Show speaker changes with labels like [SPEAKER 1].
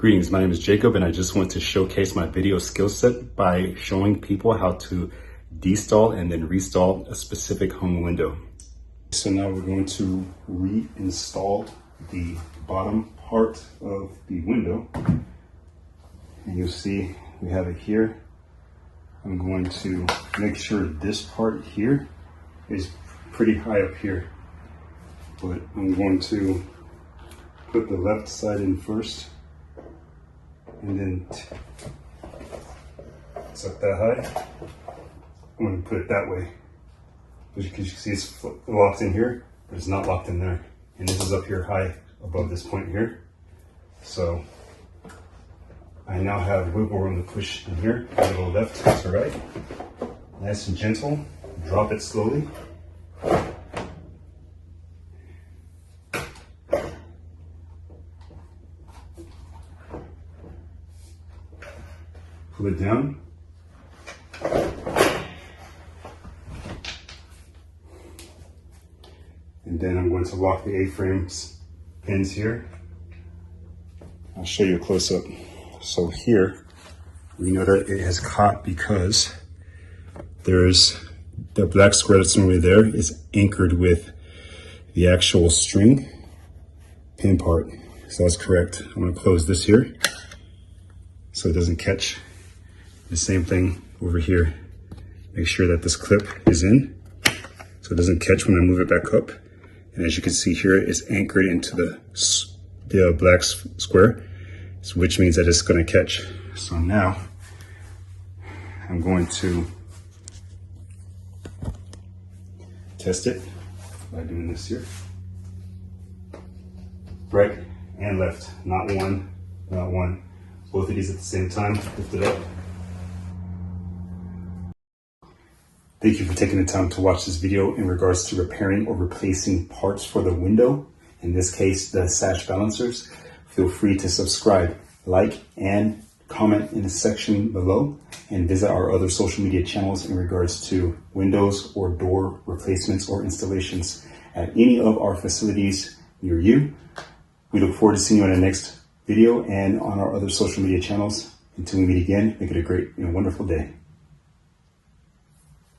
[SPEAKER 1] Greetings, my name is Jacob and I just want to showcase my video skill set by showing people how to destall and then restall a specific hung window. So now we're going to reinstall the bottom part of the window. And you'll see we have it here. I'm going to make sure this part here is pretty high up here. But I'm going to put the left side in first. And then it's up that high. I'm going to put it that way. As you can see, it's locked in here, but it's not locked in there. And this is up here high above this point here. So I now have wiggle room to push in here, a little left to right. Nice and gentle. Drop it slowly. Pull it down. And then I'm going to lock the A-frames pins here. I'll show you a close-up. So here, we know that it has caught because there's the black square that's normally there is anchored with the actual string pin part. So that's correct. I'm going to close this here so it doesn't catch. The same thing over here. Make sure that this clip is in so it doesn't catch when I move it back up. And as you can see here, it's anchored into the black square, which means that it's going to catch. So now I'm going to test it by doing this here. Right and left, not one, not one. Both of these at the same time, lift it up. Thank you for taking the time to watch this video in regards to repairing or replacing parts for the window, in this case, the Sash balancers. Feel free to subscribe, like, and comment in the section below, and visit our other social media channels in regards to windows or door replacements or installations at any of our facilities near you. We look forward to seeing you in the next video and on our other social media channels. Until we meet again, make it a great and wonderful day.